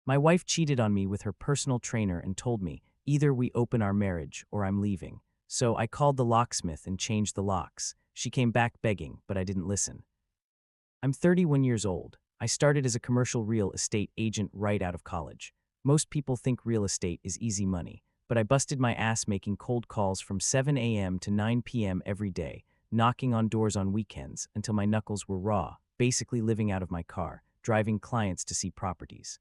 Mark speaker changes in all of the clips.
Speaker 1: My wife cheated on me with her personal trainer and told me, either we open our marriage or I'm leaving. So I called the locksmith and changed the locks. She came back begging, but I didn't listen. I'm 31 years old. I started as a commercial real estate agent right out of college. Most people think real estate is easy money, but I busted my ass making cold calls from 7 a.m. to 9 p.m. every day, knocking on doors on weekends until my knuckles were raw, basically living out of my car, driving clients to see properties.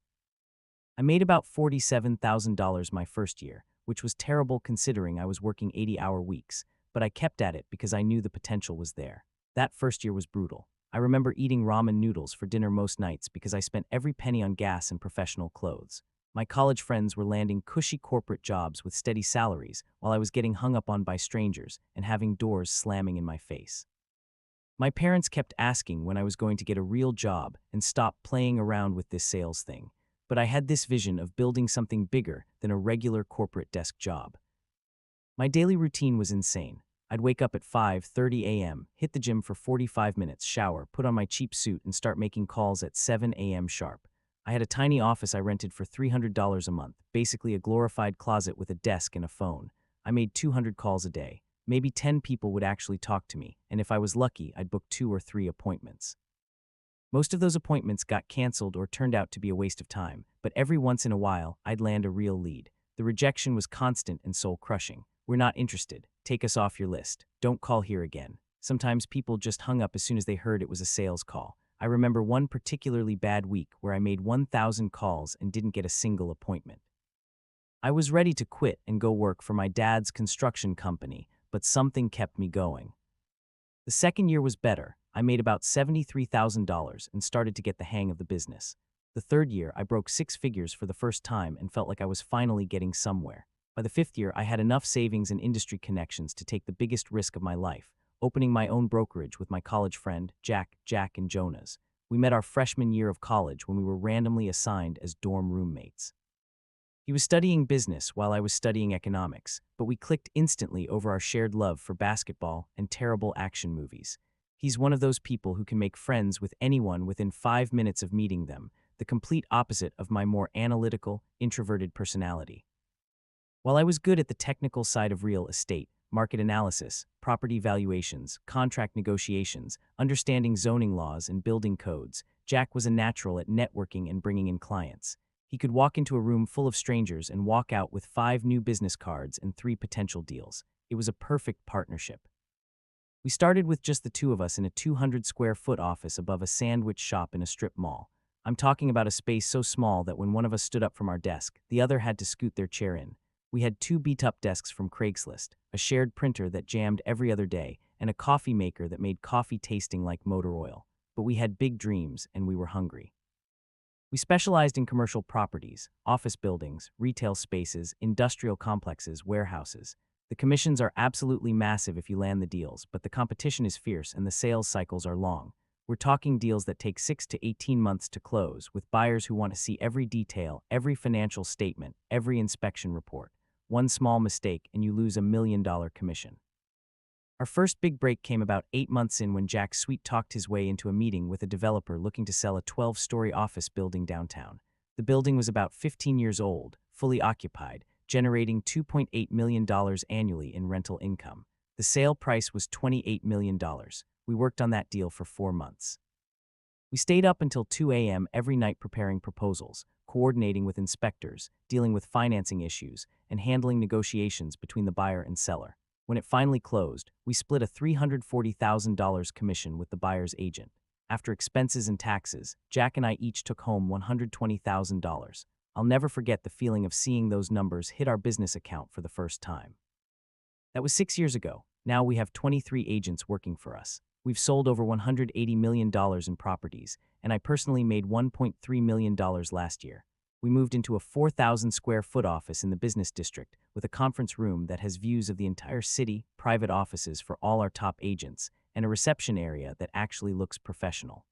Speaker 1: I made about $47,000 my first year, which was terrible considering I was working 80-hour weeks, but I kept at it because I knew the potential was there. That first year was brutal. I remember eating ramen noodles for dinner most nights because I spent every penny on gas and professional clothes. My college friends were landing cushy corporate jobs with steady salaries while I was getting hung up on by strangers and having doors slamming in my face. My parents kept asking when I was going to get a real job and stop playing around with this sales thing, but I had this vision of building something bigger than a regular corporate desk job. My daily routine was insane. I'd wake up at 5:30 a.m., hit the gym for 45 minutes, shower, put on my cheap suit, and start making calls at 7 a.m. sharp. I had a tiny office I rented for $300 a month, basically a glorified closet with a desk and a phone. I made 200 calls a day. Maybe 10 people would actually talk to me, and if I was lucky, I'd book 2 or 3 appointments. Most of those appointments got canceled or turned out to be a waste of time, but every once in a while, I'd land a real lead. The rejection was constant and soul-crushing. We're not interested. Take us off your list. Don't call here again. Sometimes people just hung up as soon as they heard it was a sales call. I remember one particularly bad week where I made 1,000 calls and didn't get a single appointment. I was ready to quit and go work for my dad's construction company, but something kept me going. The second year was better. I made about $73,000 and started to get the hang of the business. The third year, I broke 6 figures for the first time and felt like I was finally getting somewhere. By the 5th year, I had enough savings and industry connections to take the biggest risk of my life, opening my own brokerage with my college friend, Jack and Jonas. We met our freshman year of college when we were randomly assigned as dorm roommates. He was studying business while I was studying economics, but we clicked instantly over our shared love for basketball and terrible action movies. He's one of those people who can make friends with anyone within 5 minutes of meeting them, the complete opposite of my more analytical, introverted personality. While I was good at the technical side of real estate, market analysis, property valuations, contract negotiations, understanding zoning laws and building codes, Jack was a natural at networking and bringing in clients. He could walk into a room full of strangers and walk out with 5 new business cards and 3 potential deals. It was a perfect partnership. We started with just the 2 of us in a 200-square-foot office above a sandwich shop in a strip mall. I'm talking about a space so small that when one of us stood up from our desk, the other had to scoot their chair in. We had 2 beat-up desks from Craigslist, a shared printer that jammed every other day, and a coffee maker that made coffee tasting like motor oil. But we had big dreams, and we were hungry. We specialized in commercial properties, office buildings, retail spaces, industrial complexes, warehouses. The commissions are absolutely massive if you land the deals, but the competition is fierce and the sales cycles are long. We're talking deals that take 6 to 18 months to close, with buyers who want to see every detail, every financial statement, every inspection report. One small mistake and you lose $1 million commission. Our first big break came about 8 months in when Jack sweet-talked his way into a meeting with a developer looking to sell a 12-story office building downtown. The building was about 15 years old, fully occupied, generating $2.8 million annually in rental income. The sale price was $28 million. We worked on that deal for 4 months. We stayed up until 2 a.m. every night preparing proposals, coordinating with inspectors, dealing with financing issues, and handling negotiations between the buyer and seller. When it finally closed, we split a $340,000 commission with the buyer's agent. After expenses and taxes, Jack and I each took home $120,000. I'll never forget the feeling of seeing those numbers hit our business account for the first time. That was 6 years ago. Now we have 23 agents working for us. We've sold over $180 million in properties, and I personally made $1.3 million last year. We moved into a 4,000-square-foot office in the business district with a conference room that has views of the entire city, private offices for all our top agents, and a reception area that actually looks professional.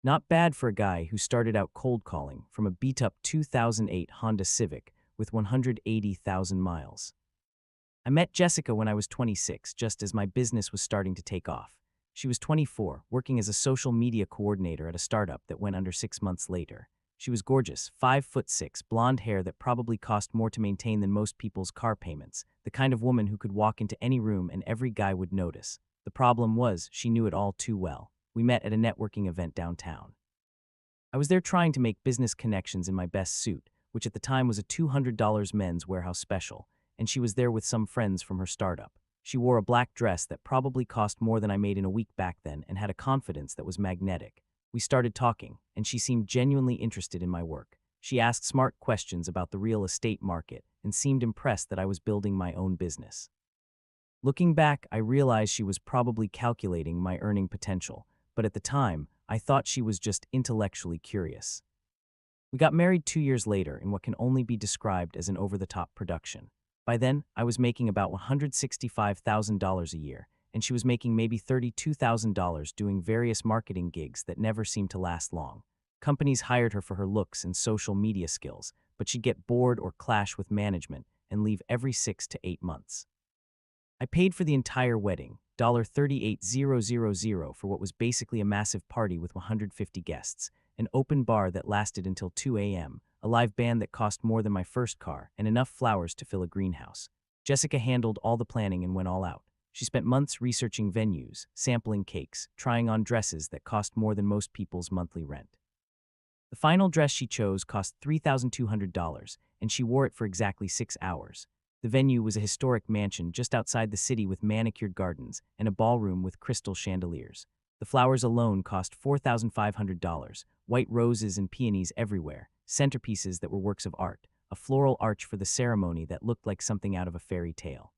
Speaker 1: Not bad for a guy who started out cold calling from a beat-up 2008 Honda Civic with 180,000 miles. I met Jessica when I was 26, just as my business was starting to take off. She was 24, working as a social media coordinator at a startup that went under 6 months later. She was gorgeous, 5'6", blonde hair that probably cost more to maintain than most people's car payments, the kind of woman who could walk into any room and every guy would notice. The problem was, she knew it all too well. We met at a networking event downtown. I was there trying to make business connections in my best suit, which at the time was a $200 men's warehouse special, and she was there with some friends from her startup. She wore a black dress that probably cost more than I made in a week back then and had a confidence that was magnetic. We started talking, and she seemed genuinely interested in my work. She asked smart questions about the real estate market and seemed impressed that I was building my own business. Looking back, I realized she was probably calculating my earning potential, but at the time, I thought she was just intellectually curious. We got married 2 years later in what can only be described as an over-the-top production. By then, I was making about $165,000 a year, and she was making maybe $32,000 doing various marketing gigs that never seemed to last long. Companies hired her for her looks and social media skills, but she'd get bored or clash with management and leave every 6 to 8 months. I paid for the entire wedding, $38,000 for what was basically a massive party with 150 guests, an open bar that lasted until 2 a.m., a live band that cost more than my first car, and enough flowers to fill a greenhouse. Jessica handled all the planning and went all out. She spent months researching venues, sampling cakes, trying on dresses that cost more than most people's monthly rent. The final dress she chose cost $3,200, and she wore it for exactly 6 hours. The venue was a historic mansion just outside the city with manicured gardens and a ballroom with crystal chandeliers. The flowers alone cost $4,500, white roses and peonies everywhere, centerpieces that were works of art, a floral arch for the ceremony that looked like something out of a fairy tale.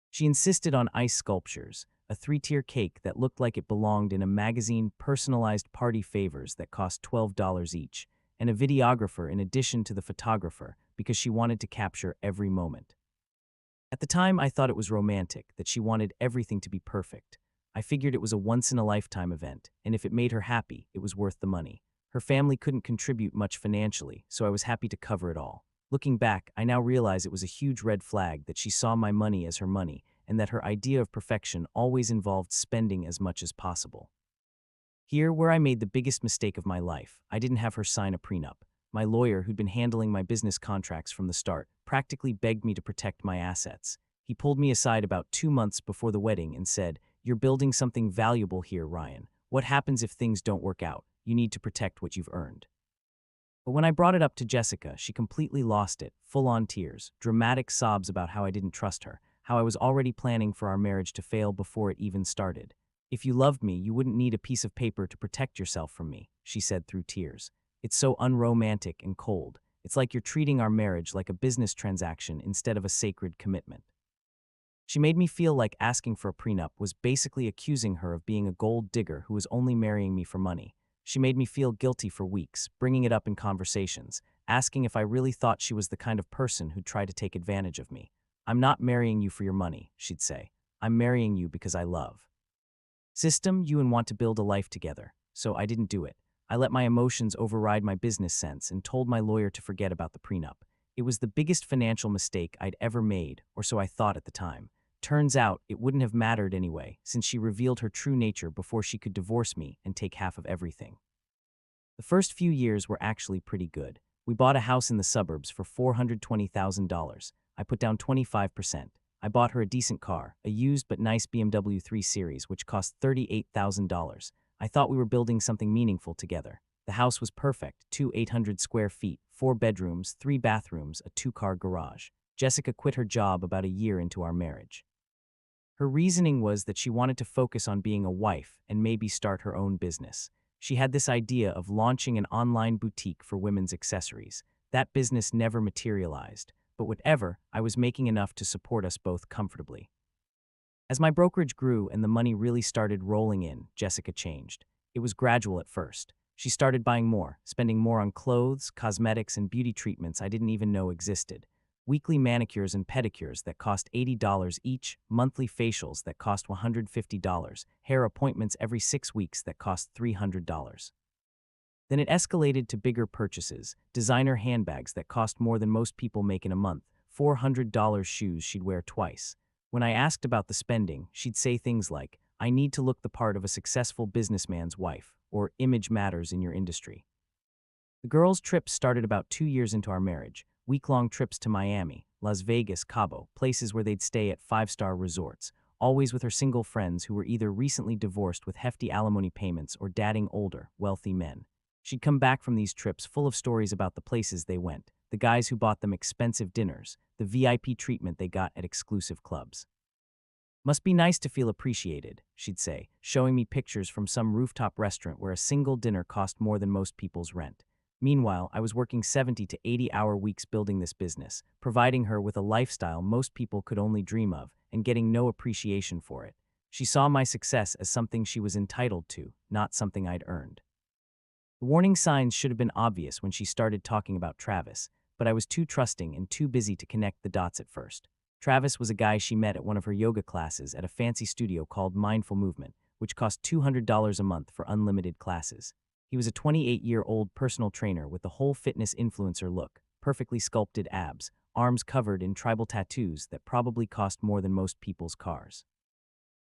Speaker 1: She insisted on ice sculptures, a 3-tier cake that looked like it belonged in a magazine, personalized party favors that cost $12 each, and a videographer in addition to the photographer because she wanted to capture every moment. At the time, I thought it was romantic, that she wanted everything to be perfect. I figured it was a once-in-a-lifetime event, and if it made her happy, it was worth the money. Her family couldn't contribute much financially, so I was happy to cover it all. Looking back, I now realize it was a huge red flag that she saw my money as her money, and that her idea of perfection always involved spending as much as possible. Here, where I made the biggest mistake of my life, I didn't have her sign a prenup. My lawyer, who'd been handling my business contracts from the start, practically begged me to protect my assets. He pulled me aside about 2 months before the wedding and said, "You're building something valuable here, Ryan. What happens if things don't work out? You need to protect what you've earned." But when I brought it up to Jessica, she completely lost it, full-on tears, dramatic sobs about how I didn't trust her, how I was already planning for our marriage to fail before it even started. "If you loved me, you wouldn't need a piece of paper to protect yourself from me," she said through tears. "It's so unromantic and cold. It's like you're treating our marriage like a business transaction instead of a sacred commitment." She made me feel like asking for a prenup was basically accusing her of being a gold digger who was only marrying me for money. She made me feel guilty for weeks, bringing it up in conversations, asking if I really thought she was the kind of person who'd try to take advantage of me. "I'm not marrying you for your money," she'd say. "I'm marrying you because I love system you and want to build a life together." So I didn't do it. I let my emotions override my business sense and told my lawyer to forget about the prenup. It was the biggest financial mistake I'd ever made, or so I thought at the time. Turns out, it wouldn't have mattered anyway, since she revealed her true nature before she could divorce me and take half of everything. The first few years were actually pretty good. We bought a house in the suburbs for $420,000. I put down 25%. I bought her a decent car, a used but nice BMW 3 Series, which cost $38,000. I thought we were building something meaningful together. The house was perfect, 800 square feet, 4 bedrooms, 3 bathrooms, a 2-car garage. Jessica quit her job about a year into our marriage. Her reasoning was that she wanted to focus on being a wife and maybe start her own business. She had this idea of launching an online boutique for women's accessories. That business never materialized, but whatever, I was making enough to support us both comfortably. As my brokerage grew and the money really started rolling in, Jessica changed. It was gradual at first. She started buying more, spending more on clothes, cosmetics, and beauty treatments I didn't even know existed. Weekly manicures and pedicures that cost $80 each, monthly facials that cost $150, hair appointments every 6 weeks that cost $300. Then it escalated to bigger purchases, designer handbags that cost more than most people make in a month, $400 shoes she'd wear twice. When I asked about the spending, she'd say things like, "I need to look the part of a successful businessman's wife," or "image matters in your industry." The girls' trips started about 2 years into our marriage, week-long trips to Miami, Las Vegas, Cabo, places where they'd stay at five-star resorts, always with her single friends who were either recently divorced with hefty alimony payments or dating older, wealthy men. She'd come back from these trips full of stories about the places they went, the guys who bought them expensive dinners, the VIP treatment they got at exclusive clubs. "Must be nice to feel appreciated," she'd say, showing me pictures from some rooftop restaurant where a single dinner cost more than most people's rent. Meanwhile, I was working 70 to 80-hour weeks building this business, providing her with a lifestyle most people could only dream of, and getting no appreciation for it. She saw my success as something she was entitled to, not something I'd earned. The warning signs should have been obvious when she started talking about Travis, but I was too trusting and too busy to connect the dots at first. Travis was a guy she met at one of her yoga classes at a fancy studio called Mindful Movement, which cost $200 a month for unlimited classes. He was a 28-year-old personal trainer with the whole fitness influencer look, perfectly sculpted abs, arms covered in tribal tattoos that probably cost more than most people's cars.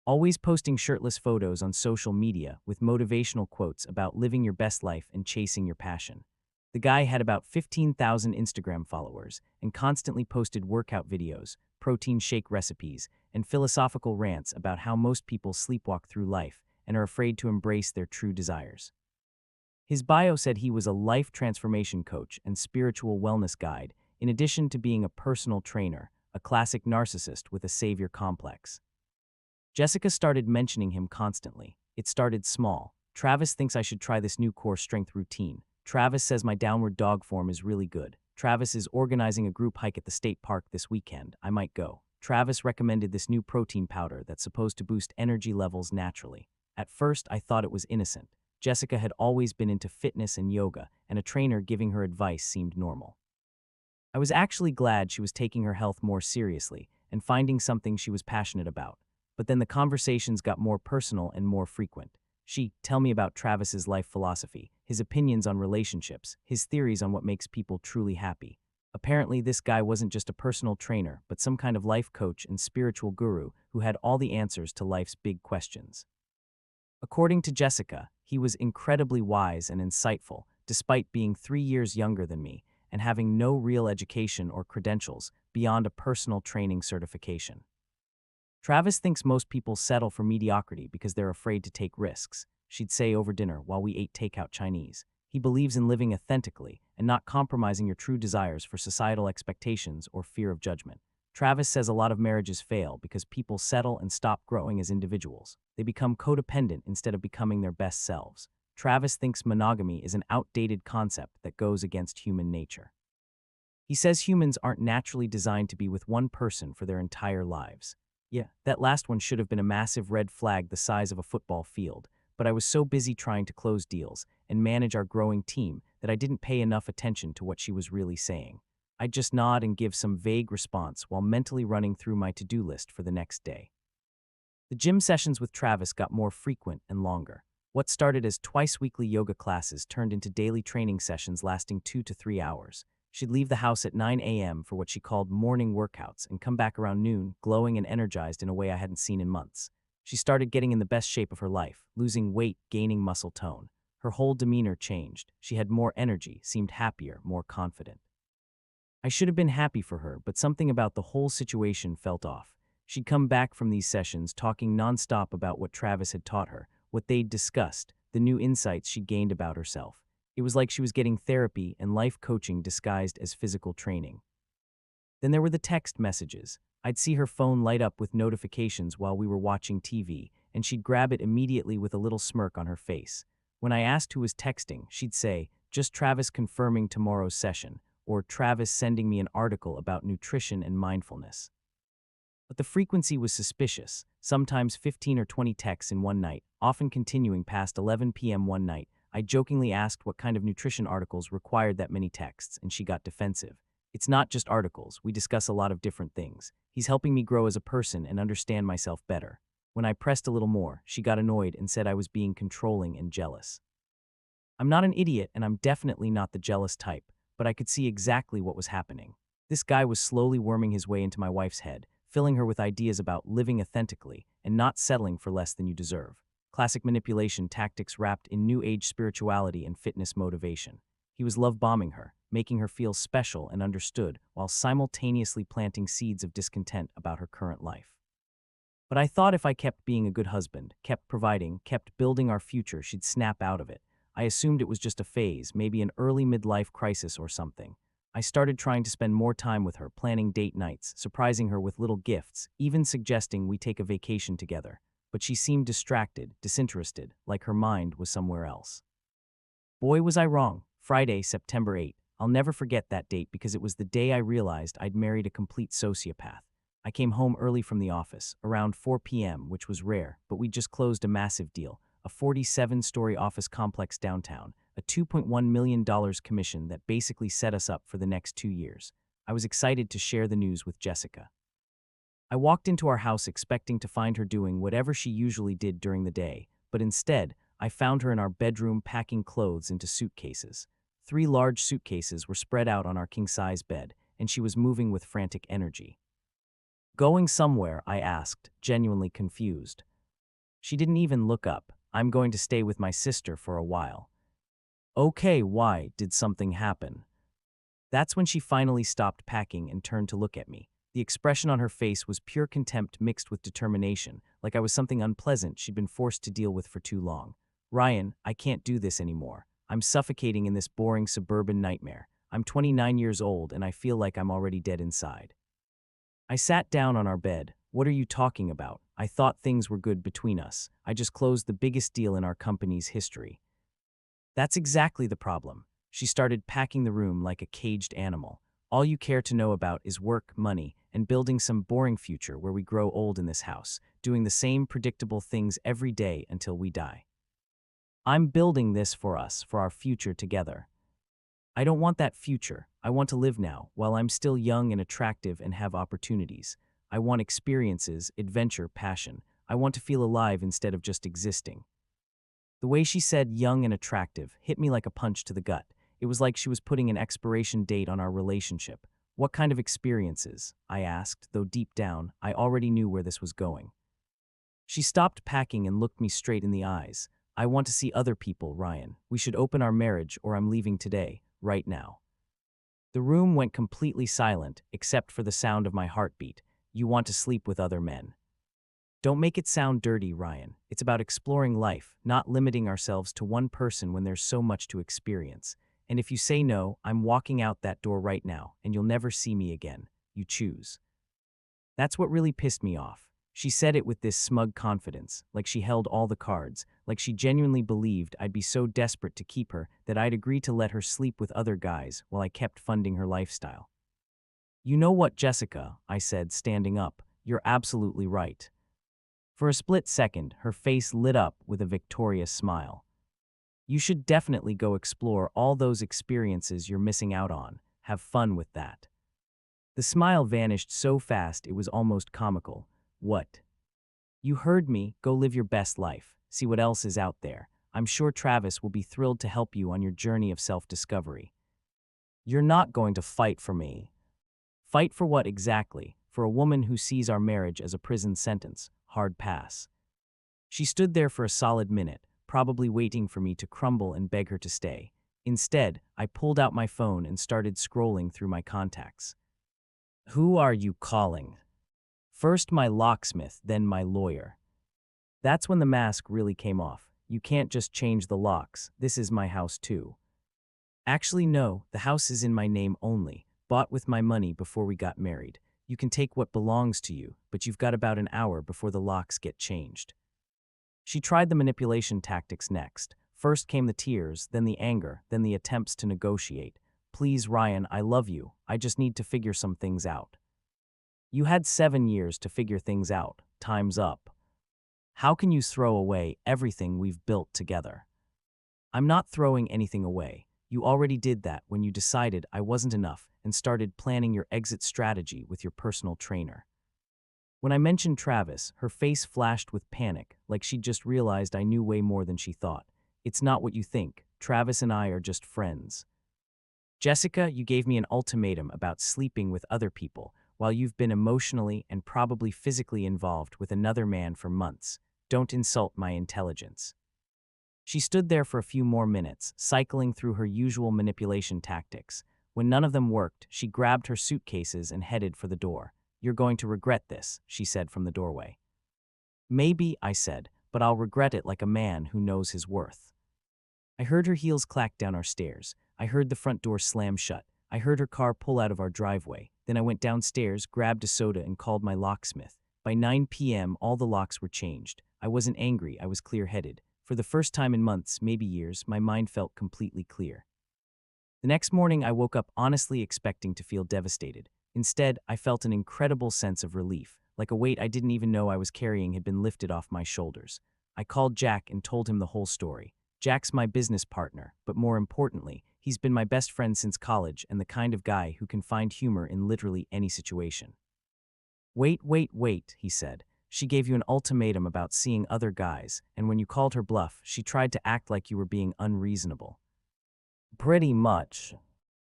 Speaker 1: Always posting shirtless photos on social media with motivational quotes about living your best life and chasing your passion. The guy had about 15,000 Instagram followers and constantly posted workout videos, protein shake recipes, and philosophical rants about how most people sleepwalk through life and are afraid to embrace their true desires. His bio said he was a life transformation coach and spiritual wellness guide, in addition to being a personal trainer, a classic narcissist with a savior complex. Jessica started mentioning him constantly. It started small. "Travis thinks I should try this new core strength routine. Travis says my downward dog form is really good. Travis is organizing a group hike at the state park this weekend. I might go. Travis recommended this new protein powder that's supposed to boost energy levels naturally." At first, I thought it was innocent. Jessica had always been into fitness and yoga, and a trainer giving her advice seemed normal. I was actually glad she was taking her health more seriously and finding something she was passionate about. But then the conversations got more personal and more frequent. She'd tell me about Travis's life philosophy, his opinions on relationships, his theories on what makes people truly happy. Apparently, this guy wasn't just a personal trainer, but some kind of life coach and spiritual guru who had all the answers to life's big questions. According to Jessica, he was incredibly wise and insightful, despite being 3 years younger than me and having no real education or credentials beyond a personal training certification. "Travis thinks most people settle for mediocrity because they're afraid to take risks," she'd say over dinner while we ate takeout Chinese. "He believes in living authentically and not compromising your true desires for societal expectations or fear of judgment. Travis says a lot of marriages fail because people settle and stop growing as individuals. They become codependent instead of becoming their best selves. Travis thinks monogamy is an outdated concept that goes against human nature. He says humans aren't naturally designed to be with one person for their entire lives." Yeah, that last one should have been a massive red flag the size of a football field, but I was so busy trying to close deals and manage our growing team that I didn't pay enough attention to what she was really saying. I'd just nod and give some vague response while mentally running through my to-do list for the next day. The gym sessions with Travis got more frequent and longer. What started as twice-weekly yoga classes turned into daily training sessions lasting 2 to 3 hours. She'd leave the house at 9 a.m. for what she called morning workouts and come back around noon, glowing and energized in a way I hadn't seen in months. She started getting in the best shape of her life, losing weight, gaining muscle tone. Her whole demeanor changed. She had more energy, seemed happier, more confident. I should have been happy for her, but something about the whole situation felt off. She'd come back from these sessions talking nonstop about what Travis had taught her, what they'd discussed, the new insights she'd gained about herself. It was like she was getting therapy and life coaching disguised as physical training. Then there were the text messages. I'd see her phone light up with notifications while we were watching TV, and she'd grab it immediately with a little smirk on her face. When I asked who was texting, she'd say, "Just Travis confirming tomorrow's session," or "Travis sending me an article about nutrition and mindfulness." But the frequency was suspicious, sometimes 15 or 20 texts in one night, often continuing past 11 p.m. one night. I jokingly asked what kind of nutrition articles required that many texts, and she got defensive. "It's not just articles, we discuss a lot of different things. He's helping me grow as a person and understand myself better." When I pressed a little more, she got annoyed and said I was being controlling and jealous. I'm not an idiot, and I'm definitely not the jealous type, but I could see exactly what was happening. This guy was slowly worming his way into my wife's head, filling her with ideas about living authentically and not settling for less than you deserve. Classic manipulation tactics wrapped in new age spirituality and fitness motivation. He was love-bombing her, making her feel special and understood, while simultaneously planting seeds of discontent about her current life. But I thought if I kept being a good husband, kept providing, kept building our future, she'd snap out of it. I assumed it was just a phase, maybe an early midlife crisis or something. I started trying to spend more time with her, planning date nights, surprising her with little gifts, even suggesting we take a vacation together. But she seemed distracted, disinterested, like her mind was somewhere else. Boy, was I wrong. Friday, September 8th. I'll never forget that date because it was the day I realized I'd married a complete sociopath. I came home early from the office, around 4 p.m., which was rare, but we'd just closed a massive deal, a 47-story office complex downtown, a $2.1 million commission that basically set us up for the next 2 years. I was excited to share the news with Jessica. I walked into our house expecting to find her doing whatever she usually did during the day, but instead, I found her in our bedroom packing clothes into suitcases. 3 large suitcases were spread out on our king-size bed, and she was moving with frantic energy. "Going somewhere?" I asked, genuinely confused. She didn't even look up. "I'm going to stay with my sister for a while." "Okay, why? Did something happen?" That's when she finally stopped packing and turned to look at me. The expression on her face was pure contempt mixed with determination, like I was something unpleasant she'd been forced to deal with for too long. "Ryan, I can't do this anymore. I'm suffocating in this boring suburban nightmare. I'm 29 years old and I feel like I'm already dead inside." I sat down on our bed. "What are you talking about? I thought things were good between us. I just closed the biggest deal in our company's history." That's exactly the problem. She started packing the room like a caged animal. "All you care to know about is work, money, and building some boring future where we grow old in this house, doing the same predictable things every day until we die. I'm building this for us, for our future together. I don't want that future. I want to live now, while I'm still young and attractive and have opportunities. I want experiences, adventure, passion. I want to feel alive instead of just existing." The way she said young and attractive hit me like a punch to the gut. It was like she was putting an expiration date on our relationship. "What kind of experiences?" I asked, though deep down, I already knew where this was going. She stopped packing and looked me straight in the eyes. "I want to see other people, Ryan. We should open our marriage or I'm leaving today, right now." The room went completely silent, except for the sound of my heartbeat. "You want to sleep with other men?" Don't make it sound dirty, Ryan. It's about exploring life, not limiting ourselves to one person when there's so much to experience. And if you say no, I'm walking out that door right now, and you'll never see me again. You choose. That's what really pissed me off. She said it with this smug confidence, like she held all the cards, like she genuinely believed I'd be so desperate to keep her that I'd agree to let her sleep with other guys while I kept funding her lifestyle. "You know what, Jessica," I said, standing up, "you're absolutely right." For a split second, her face lit up with a victorious smile. "You should definitely go explore all those experiences you're missing out on. Have fun with that." The smile vanished so fast it was almost comical. "What? You heard me. Go live your best life. See what else is out there. I'm sure Travis will be thrilled to help you on your journey of self-discovery." "You're not going to fight for me." "Fight for what exactly? For a woman who sees our marriage as a prison sentence. Hard pass." She stood there for a solid minute, probably waiting for me to crumble and beg her to stay. Instead, I pulled out my phone and started scrolling through my contacts. "Who are you calling?" First my locksmith, then my lawyer. That's when the mask really came off. "You can't just change the locks. This is my house too." "Actually, no, the house is in my name only, bought with my money before we got married. You can take what belongs to you, but you've got about an hour before the locks get changed." She tried the manipulation tactics next. First came the tears, then the anger, then the attempts to negotiate. "Please, Ryan, I love you. I just need to figure some things out." "You had 7 years to figure things out. Time's up. How can you throw away everything we've built together?" "I'm not throwing anything away. You already did that when you decided I wasn't enough and started planning your exit strategy with your personal trainer." When I mentioned Travis, her face flashed with panic, like she'd just realized I knew way more than she thought. "It's not what you think. Travis and I are just friends." "Jessica, you gave me an ultimatum about sleeping with other people, while you've been emotionally and probably physically involved with another man for months. Don't insult my intelligence." She stood there for a few more minutes, cycling through her usual manipulation tactics. When none of them worked, she grabbed her suitcases and headed for the door. "You're going to regret this," she said from the doorway. "Maybe," I said, "but I'll regret it like a man who knows his worth." I heard her heels clack down our stairs. I heard the front door slam shut. I heard her car pull out of our driveway. Then I went downstairs, grabbed a soda, and called my locksmith. By 9 p.m., all the locks were changed. I wasn't angry, I was clear-headed. For the first time in months, maybe years, my mind felt completely clear. The next morning, I woke up honestly expecting to feel devastated. Instead, I felt an incredible sense of relief, like a weight I didn't even know I was carrying had been lifted off my shoulders. I called Jack and told him the whole story. Jack's my business partner, but more importantly, he's been my best friend since college and the kind of guy who can find humor in literally any situation. Wait, he said. "She gave you an ultimatum about seeing other guys, and when you called her bluff, she tried to act like you were being unreasonable." "Pretty much.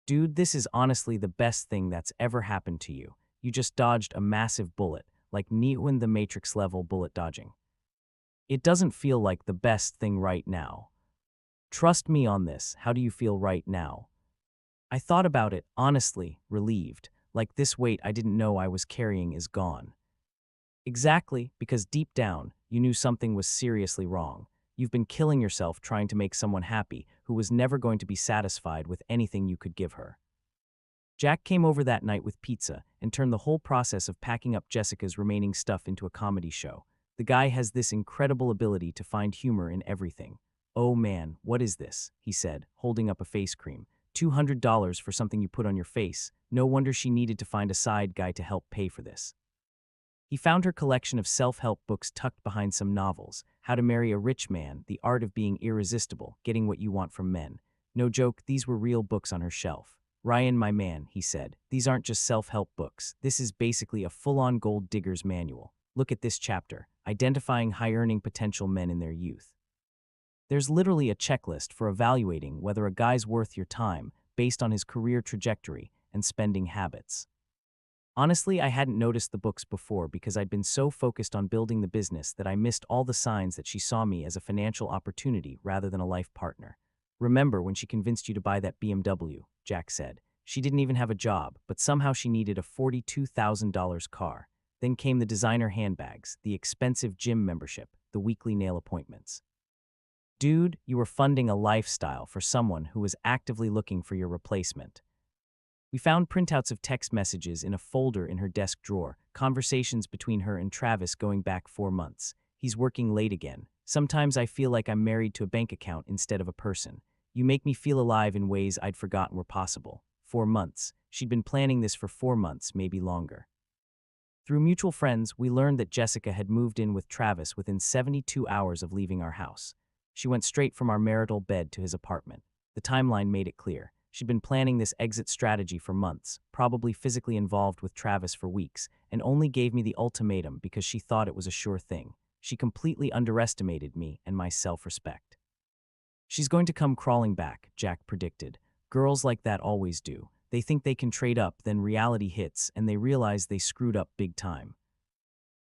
Speaker 1: Dude, this is honestly the best thing that's ever happened to you. You just dodged a massive bullet, like Neo in the Matrix level bullet dodging. It doesn't feel like the best thing right now. Trust me on this. How do you feel right now?" I thought about it, honestly, relieved, like this weight I didn't know I was carrying is gone. Exactly, because deep down, you knew something was seriously wrong. You've been killing yourself trying to make someone happy who was never going to be satisfied with anything you could give her. Jack came over that night with pizza and turned the whole process of packing up Jessica's remaining stuff into a comedy show. The guy has this incredible ability to find humor in everything. "Oh man, what is this?" he said, holding up a face cream. $200 for something you put on your face. No wonder she needed to find a side guy to help pay for this. He found her collection of self-help books tucked behind some novels. How to Marry a Rich Man, The Art of Being Irresistible, Getting What You Want from Men. No joke, these were real books on her shelf. "Ryan, my man," he said, "these aren't just self-help books. This is basically a full-on gold digger's manual. Look at this chapter, Identifying High-Earning Potential Men in Their Youth." There's literally a checklist for evaluating whether a guy's worth your time based on his career trajectory and spending habits. Honestly, I hadn't noticed the books before because I'd been so focused on building the business that I missed all the signs that she saw me as a financial opportunity rather than a life partner. "Remember when she convinced you to buy that BMW, Jack said. She didn't even have a job, but somehow she needed a $42,000 car. Then came the designer handbags, the expensive gym membership, the weekly nail appointments. Dude, you were funding a lifestyle for someone who was actively looking for your replacement." We found printouts of text messages in a folder in her desk drawer, conversations between her and Travis going back 4 months. "He's working late again. Sometimes I feel like I'm married to a bank account instead of a person. You make me feel alive in ways I'd forgotten were possible." 4 months. She'd been planning this for 4 months, maybe longer. Through mutual friends, we learned that Jessica had moved in with Travis within 72 hours of leaving our house. She went straight from our marital bed to his apartment. The timeline made it clear. She'd been planning this exit strategy for months, probably physically involved with Travis for weeks, and only gave me the ultimatum because she thought it was a sure thing. She completely underestimated me and my self-respect. "She's going to come crawling back," Jack predicted. "Girls like that always do. They think they can trade up, then reality hits, and they realize they screwed up big time."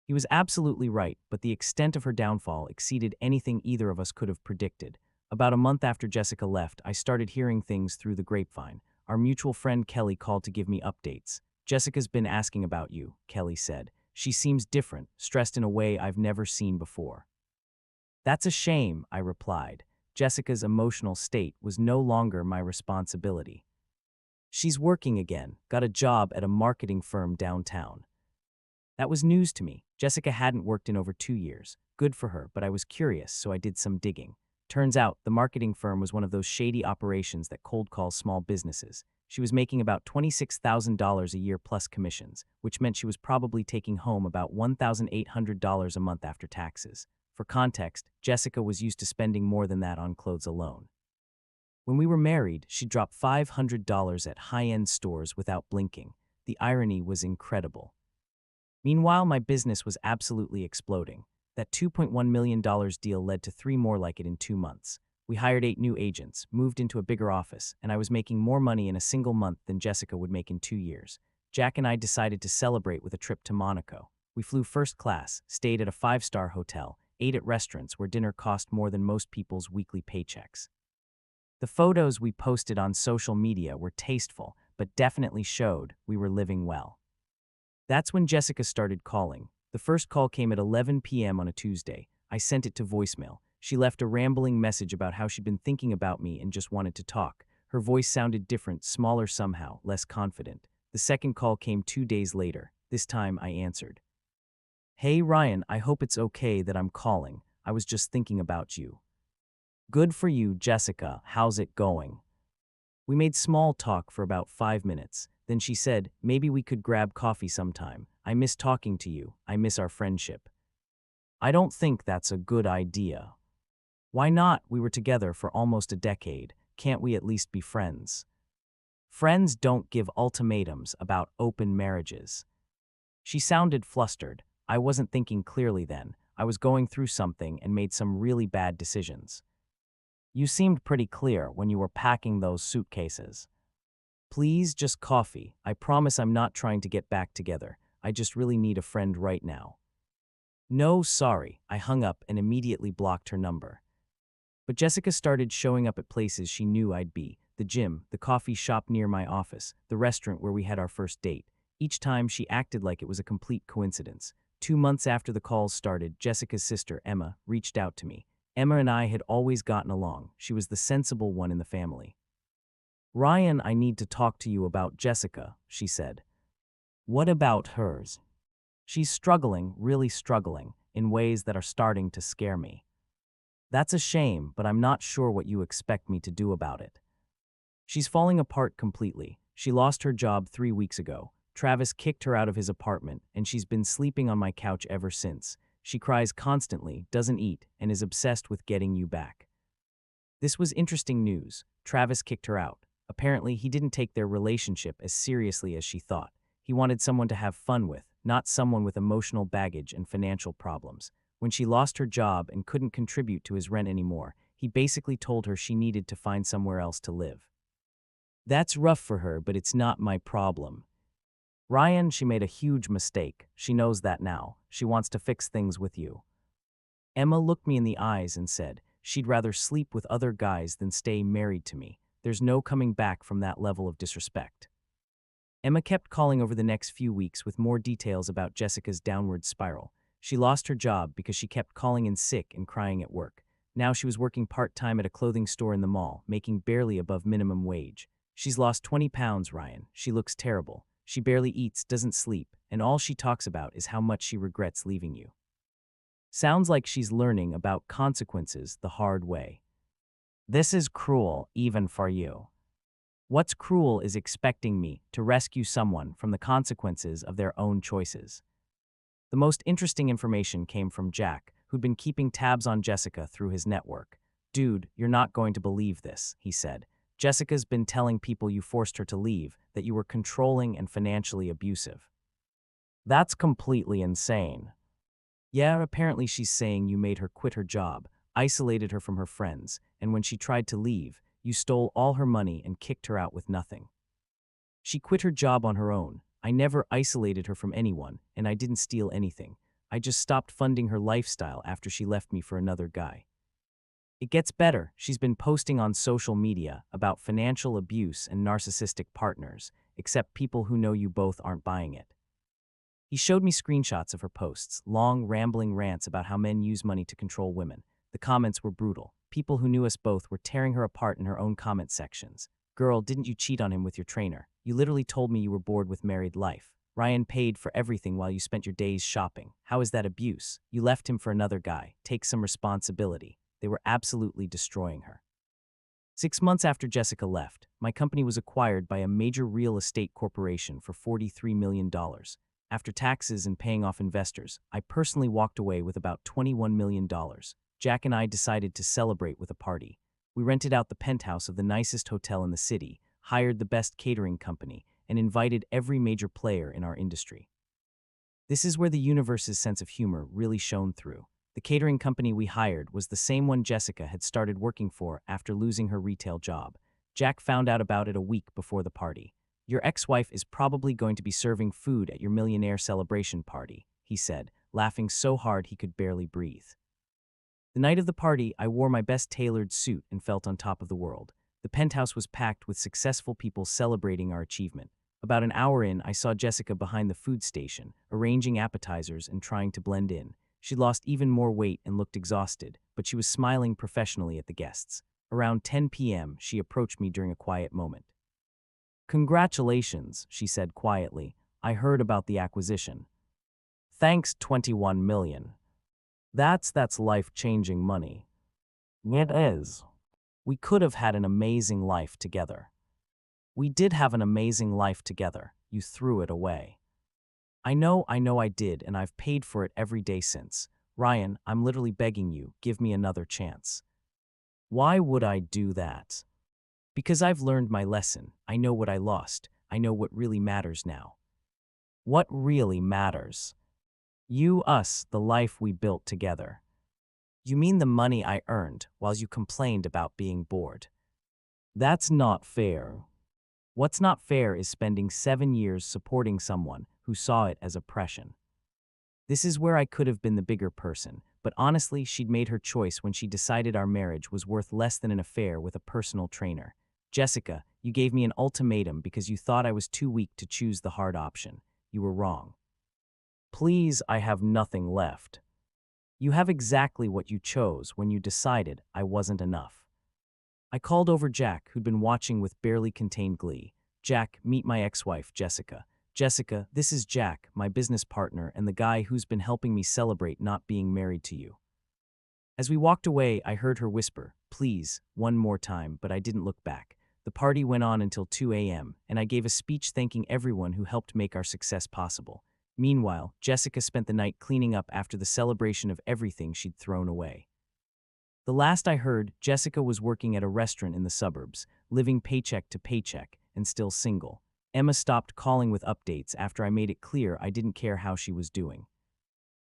Speaker 1: He was absolutely right, but the extent of her downfall exceeded anything either of us could have predicted. About a month after Jessica left, I started hearing things through the grapevine. Our mutual friend Kelly called to give me updates. "Jessica's been asking about you," Kelly said. "She seems different, stressed in a way I've never seen before." "That's a shame," I replied. Jessica's emotional state was no longer my responsibility. "She's working again, got a job at a marketing firm downtown." That was news to me. Jessica hadn't worked in over 2 years. Good for her, but I was curious, so I did some digging. Turns out, the marketing firm was one of those shady operations that cold calls small businesses. She was making about $26,000 a year plus commissions, which meant she was probably taking home about $1,800 a month after taxes. For context, Jessica was used to spending more than that on clothes alone. When we were married, she dropped $500 at high-end stores without blinking. The irony was incredible. Meanwhile, my business was absolutely exploding. That $2.1 million deal led to 3 more like it in 2 months. We hired 8 new agents, moved into a bigger office, and I was making more money in a single month than Jessica would make in 2 years. Jack and I decided to celebrate with a trip to Monaco. We flew first class, stayed at a 5-star hotel, ate at restaurants where dinner cost more than most people's weekly paychecks. The photos we posted on social media were tasteful, but definitely showed we were living well. That's when Jessica started calling. The first call came at 11 p.m. on a Tuesday. I sent it to voicemail. She left a rambling message about how she'd been thinking about me and just wanted to talk. Her voice sounded different, smaller somehow, less confident. The second call came 2 days later. This time I answered. "Hey Ryan, I hope it's okay that I'm calling. I was just thinking about you." "Good for you, Jessica. How's it going?" We made small talk for about 5 minutes. Then she said, "Maybe we could grab coffee sometime. I miss talking to you. I miss our friendship." "I don't think that's a good idea." "Why not? We were together for almost a decade. Can't we at least be friends?" "Friends don't give ultimatums about open marriages." She sounded flustered. I wasn't thinking clearly then. I was going through something and made some really bad decisions. "You seemed pretty clear when you were packing those suitcases." "Please, just coffee. I promise I'm not trying to get back together. I just really need a friend right now." "No, sorry." I hung up and immediately blocked her number. But Jessica started showing up at places she knew I'd be: the gym, the coffee shop near my office, the restaurant where we had our first date. Each time she acted like it was a complete coincidence. 2 months after the calls started, Jessica's sister, Emma, reached out to me. Emma and I had always gotten along. She was the sensible one in the family. "Ryan, I need to talk to you about Jessica," she said. "What about hers?" "She's struggling, really struggling, in ways that are starting to scare me." "That's a shame, but I'm not sure what you expect me to do about it." "She's falling apart completely. She lost her job 3 weeks ago. Travis kicked her out of his apartment, and she's been sleeping on my couch ever since. She cries constantly, doesn't eat, and is obsessed with getting you back." This was interesting news. Travis kicked her out. Apparently, he didn't take their relationship as seriously as she thought. He wanted someone to have fun with, not someone with emotional baggage and financial problems. When she lost her job and couldn't contribute to his rent anymore, he basically told her she needed to find somewhere else to live. "That's rough for her, but it's not my problem." "Ryan, she made a huge mistake. She knows that now. She wants to fix things with you." Emma looked me in the eyes and said, "She'd rather sleep with other guys than stay married to me. There's no coming back from that level of disrespect." Emma kept calling over the next few weeks with more details about Jessica's downward spiral. She lost her job because she kept calling in sick and crying at work. Now she was working part-time at a clothing store in the mall, making barely above minimum wage. "She's lost 20 pounds, Ryan. She looks terrible. She barely eats, doesn't sleep, and all she talks about is how much she regrets leaving you." Sounds like she's learning about consequences the hard way. "This is cruel, even for you." "What's cruel is expecting me to rescue someone from the consequences of their own choices." The most interesting information came from Jack, who'd been keeping tabs on Jessica through his network. "Dude, you're not going to believe this," he said. "Jessica's been telling people you forced her to leave, that you were controlling and financially abusive." "That's completely insane." "Yeah, apparently she's saying you made her quit her job, isolated her from her friends, and when she tried to leave, you stole all her money and kicked her out with nothing." "She quit her job on her own. I never isolated her from anyone, and I didn't steal anything. I just stopped funding her lifestyle after she left me for another guy." It gets better. She's been posting on social media about financial abuse and narcissistic partners, except people who know you both aren't buying it. He showed me screenshots of her posts, long, rambling rants about how men use money to control women. The comments were brutal. People who knew us both were tearing her apart in her own comment sections. "Girl, didn't you cheat on him with your trainer? You literally told me you were bored with married life. Ryan paid for everything while you spent your days shopping. How is that abuse? You left him for another guy. Take some responsibility." They were absolutely destroying her. 6 months after Jessica left, my company was acquired by a major real estate corporation for $43 million. After taxes and paying off investors, I personally walked away with about $21 million. Jack and I decided to celebrate with a party. We rented out the penthouse of the nicest hotel in the city, hired the best catering company, and invited every major player in our industry. This is where the universe's sense of humor really shone through. The catering company we hired was the same one Jessica had started working for after losing her retail job. Jack found out about it a week before the party. "Your ex-wife is probably going to be serving food at your millionaire celebration party," he said, laughing so hard he could barely breathe. The night of the party, I wore my best tailored suit and felt on top of the world. The penthouse was packed with successful people celebrating our achievement. About an hour in, I saw Jessica behind the food station, arranging appetizers and trying to blend in. She lost even more weight and looked exhausted, but she was smiling professionally at the guests. Around 10 p.m., she approached me during a quiet moment. "Congratulations," she said quietly. "I heard about the acquisition. Thanks, 21 million. That's life-changing money." "It is. We could have had an amazing life together." "We did have an amazing life together. You threw it away." I know I did, and I've paid for it every day since. Ryan, I'm literally begging you, give me another chance." "Why would I do that?" "Because I've learned my lesson. I know what I lost. I know what really matters now." "What really matters?" "You, us, the life we built together." "You mean the money I earned while you complained about being bored?" "That's not fair." "What's not fair is spending 7 years supporting someone who saw it as oppression." This is where I could have been the bigger person, but honestly, she'd made her choice when she decided our marriage was worth less than an affair with a personal trainer. "Jessica, you gave me an ultimatum because you thought I was too weak to choose the hard option. You were wrong." "Please, I have nothing left." "You have exactly what you chose when you decided I wasn't enough." I called over Jack, who'd been watching with barely contained glee. "Jack, meet my ex-wife, Jessica." "Jessica, this is Jack, my business partner and the guy who's been helping me celebrate not being married to you." As we walked away, I heard her whisper, "Please," one more time, but I didn't look back. The party went on until 2 a.m., and I gave a speech thanking everyone who helped make our success possible. Meanwhile, Jessica spent the night cleaning up after the celebration of everything she'd thrown away. The last I heard, Jessica was working at a restaurant in the suburbs, living paycheck to paycheck, and still single. Emma stopped calling with updates after I made it clear I didn't care how she was doing.